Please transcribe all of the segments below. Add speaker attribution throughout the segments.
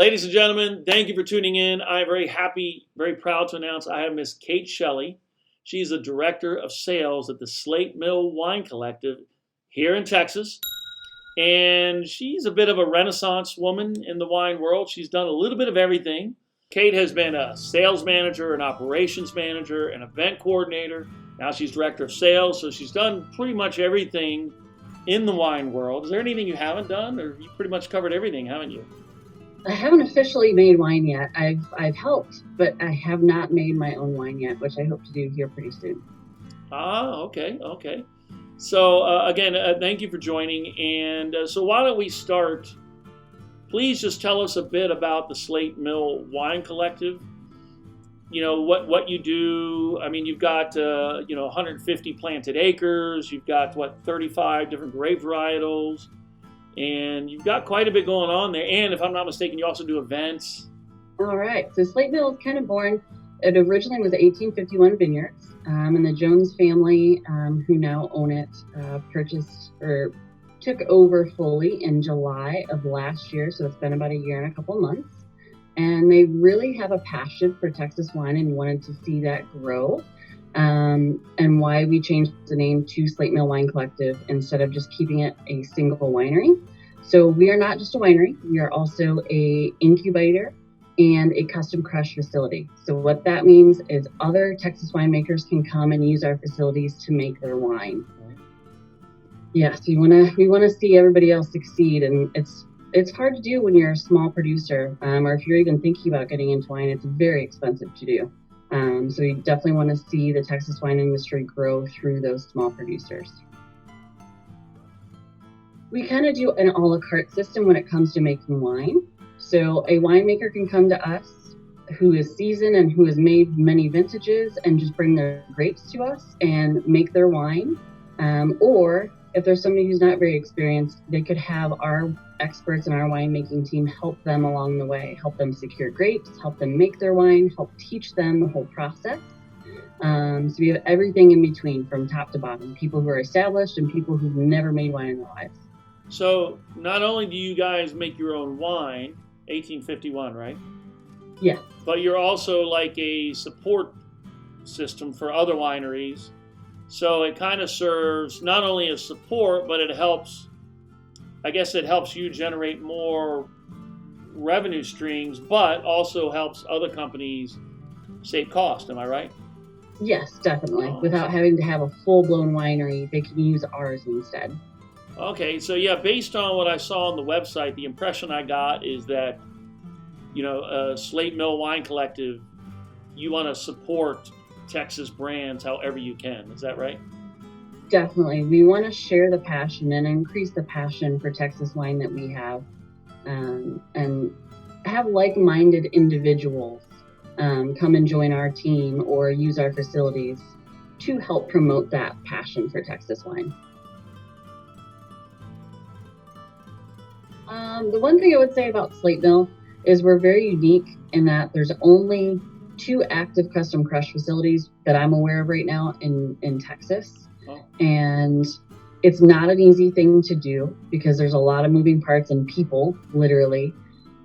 Speaker 1: Ladies and gentlemen, thank you for tuning in. I'm very happy, very proud to announce I have Miss Kate Shelley. She's the Director of Sales at the Slate Mill Wine Collective here in Texas. And she's a bit of a renaissance woman in the wine world. She's done a little bit of everything. Kate has been a sales manager, an operations manager, an event coordinator. Now she's Director of Sales, so she's done pretty much everything in the wine world. Is there anything you haven't done, or you pretty much covered everything, haven't you?
Speaker 2: I haven't officially made wine yet. I've helped, but I have not made my own wine yet, which I hope to do here pretty soon.
Speaker 1: Okay. So again, thank you for joining. And so why don't we start? Please just tell us a bit about the Slate Mill Wine Collective. You know, what you do. I mean, you've got 150 planted acres. You've got 35 different grape varietals. And you've got quite a bit going on there. And if I'm not mistaken, you also do events.
Speaker 2: All right. So Slate Mill is kind of born. It originally was 1851 vineyards. And the Jones family, who now own it, purchased or took over fully in July of last year. So it's been about a year and a couple months. And they really have a passion for Texas wine and wanted to see that grow. And why we changed the name to Slate Mill Wine Collective instead of just keeping it a single winery. So we are not just a winery, we are also a incubator and a custom crush facility. So what that means is other Texas winemakers can come and use our facilities to make their wine. Yes, we want to see everybody else succeed, and it's hard to do when you're a small producer, or if you're even thinking about getting into wine, it's very expensive to do. So we definitely want to see the Texas wine industry grow through those small producers. We kind of do an a la carte system when it comes to making wine. So a winemaker can come to us who is seasoned and who has made many vintages and just bring their grapes to us and make their wine. Or if there's somebody who's not very experienced, they could have our experts in our winemaking team help them along the way, help them secure grapes, help them make their wine, help teach them the whole process. So we have everything in between from top to bottom, people who are established and people who've never made wine in their lives.
Speaker 1: So not only do you guys make your own wine, 1851, right?
Speaker 2: Yeah.
Speaker 1: But you're also like a support system for other wineries. So it kind of serves not only as support, but it helps you generate more revenue streams, but also helps other companies save cost. Am I right?
Speaker 2: Yes, definitely. Without having to have a full-blown winery, they can use ours instead.
Speaker 1: Okay, so yeah, based on what I saw on the website, the impression I got is that, Slate Mill Wine Collective, you want to support Texas brands however you can. Is that right?
Speaker 2: Definitely. We want to share the passion and increase the passion for Texas wine that we have, and have like-minded individuals come and join our team or use our facilities to help promote that passion for Texas wine. The one thing I would say about Slate Mill is we're very unique in that there's only 2 active custom crush facilities that I'm aware of right now in Texas. And it's not an easy thing to do because there's a lot of moving parts and people, literally.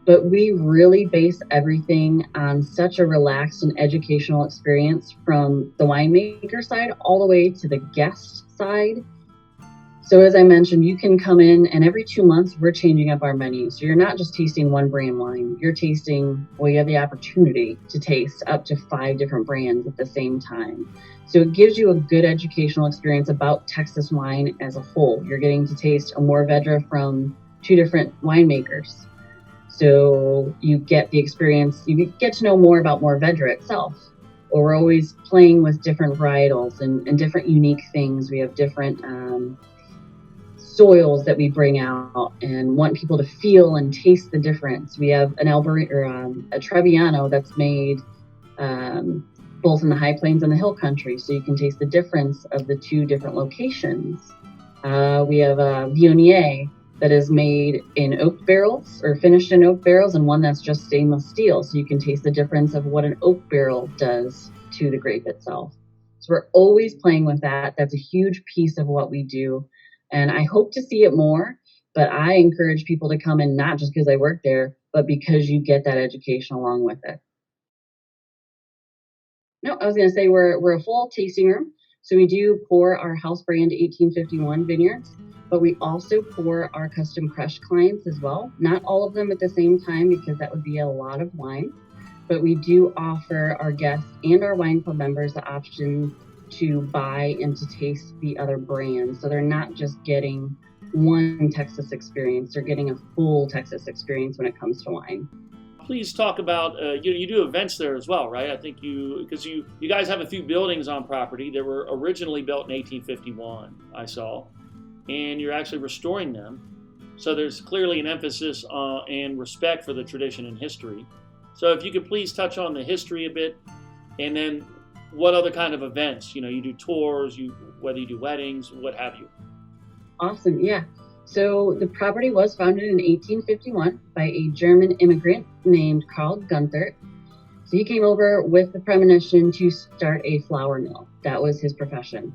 Speaker 2: But we really base everything on such a relaxed and educational experience from the winemaker side all the way to the guest side. So as I mentioned, you can come in and every 2 months we're changing up our menu. So you're not just tasting one brand wine, you have the opportunity to taste up to 5 different brands at the same time. So it gives you a good educational experience about Texas wine as a whole. You're getting to taste a Mourvedre from 2 different winemakers. So you get the experience, you get to know more about Mourvedre itself. Or we're always playing with different varietals and different unique things. We have different soils that we bring out and want people to feel and taste the difference. We have an a Trebbiano that's made both in the high plains and the hill country, so you can taste the difference of the 2 different locations. We have a Viognier that is made in oak barrels or finished in oak barrels, and one that's just stainless steel, so you can taste the difference of what an oak barrel does to the grape itself. So we're always playing with that. That's a huge piece of what we do. And I hope to see it more, But I encourage people to come in not just because they work there, but because you get that education along with it. No, I was going to say we're a full tasting room. So we do pour our house brand 1851 vineyards, but we also pour our custom crush clients as well. Not all of them at the same time because that would be a lot of wine, but we do offer our guests and our wine club members the option to buy and to taste the other brands. So they're not just getting one Texas experience, they're getting a full Texas experience when it comes to wine.
Speaker 1: Please talk about, you do events there as well, right? I think because you guys have a few buildings on property that were originally built in 1851, I saw, and you're actually restoring them. So there's clearly an emphasis and respect for the tradition and history. So if you could please touch on the history a bit, and then what other kind of events, you do tours, whether you do weddings, what have you.
Speaker 2: Awesome, yeah. So the property was founded in 1851 by a German immigrant named Karl Gunther. So he came over with the premonition to start a flour mill. That was his profession.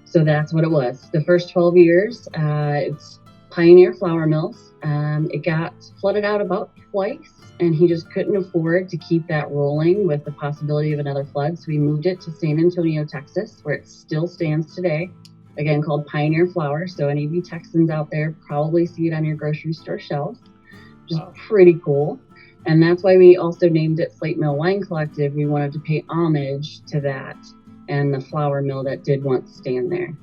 Speaker 2: So that's what it was. The first 12 years, it's pioneer flour mills. It got flooded out about twice, and he just couldn't afford to keep that rolling with the possibility of another flood. So he moved it to San Antonio, Texas, where it still stands today. Again, called Pioneer Flour. So any of you Texans out there probably see it on your grocery store shelves, which is pretty cool. And that's why we also named it Slate Mill Wine Collective. We wanted to pay homage to that and the flour mill that did once stand there.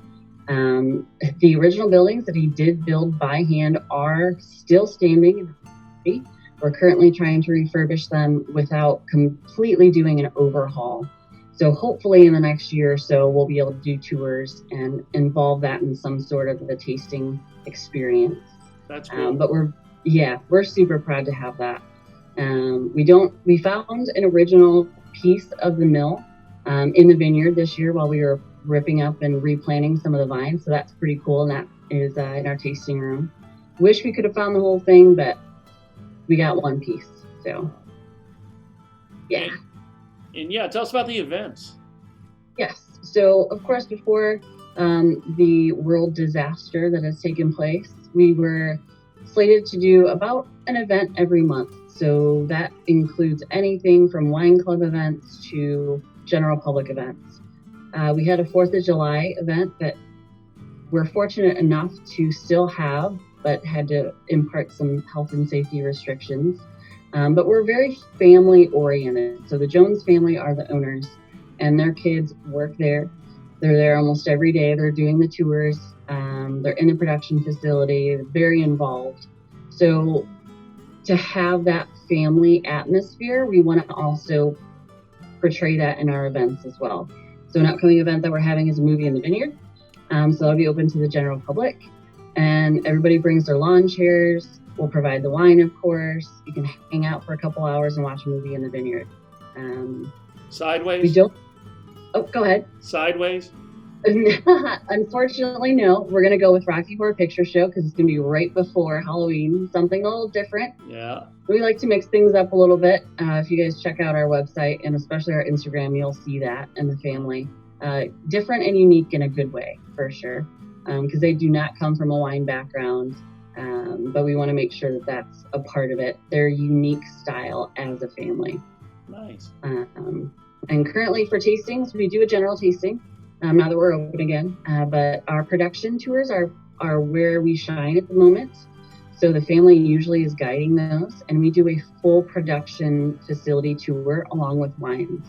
Speaker 2: The original buildings that he did build by hand are still standing in the property. We're currently trying to refurbish them without completely doing an overhaul. So hopefully in the next year or so, we'll be able to do tours and involve that in some sort of a tasting experience.
Speaker 1: That's cool.
Speaker 2: But we're super proud to have that. We found an original piece of the mill in the vineyard this year while we were ripping up and replanting some of the vines. So that's pretty cool. And that is in our tasting room. Wish we could have found the whole thing, but we got one piece. So yeah.
Speaker 1: And tell us about the events.
Speaker 2: Yes. So, of course, before the world disaster that has taken place, we were slated to do about an event every month. So that includes anything from wine club events to general public events. We had a 4th of July event that we're fortunate enough to still have, but had to impart some health and safety restrictions. But we're very family oriented. So the Jones family are the owners and their kids work there. They're there almost every day. They're doing the tours. They're in the production facility, very involved. So to have that family atmosphere, we want to also portray that in our events as well. So an upcoming event that we're having is a movie in the vineyard. So that'll be open to the general public. And everybody brings their lawn chairs. We'll provide the wine, of course. You can hang out for a couple hours and watch a movie in the vineyard.
Speaker 1: Sideways?
Speaker 2: Go ahead.
Speaker 1: Sideways?
Speaker 2: Unfortunately, no. We're going to go with Rocky Horror Picture Show because it's going to be right before Halloween. Something a little different.
Speaker 1: Yeah.
Speaker 2: We like to mix things up a little bit. If you guys check out our website and especially our Instagram, you'll see that and the family. Different and unique in a good way, for sure. Because they do not come from a wine background. But we want to make sure that that's a part of it. Their unique style as a family.
Speaker 1: Nice.
Speaker 2: And currently for tastings, we do a general tasting. Now that we're open again, but our production tours are where we shine at the moment. So the family usually is guiding those, and we do a full production facility tour along with wines.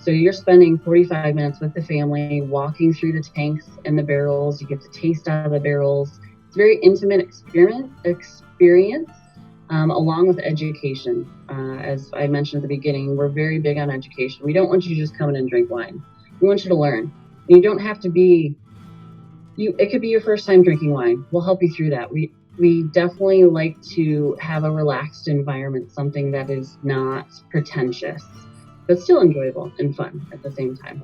Speaker 2: So you're spending 45 minutes with the family, walking through the tanks and the barrels. You get to taste out of the barrels. It's a very intimate experience, along with education. As I mentioned at the beginning, we're very big on education. We don't want you to just come in and drink wine. We want you to learn. You don't have to be, it could be your first time drinking wine. We'll help you through that. We definitely like to have a relaxed environment, something that is not pretentious, but still enjoyable and fun at the same time.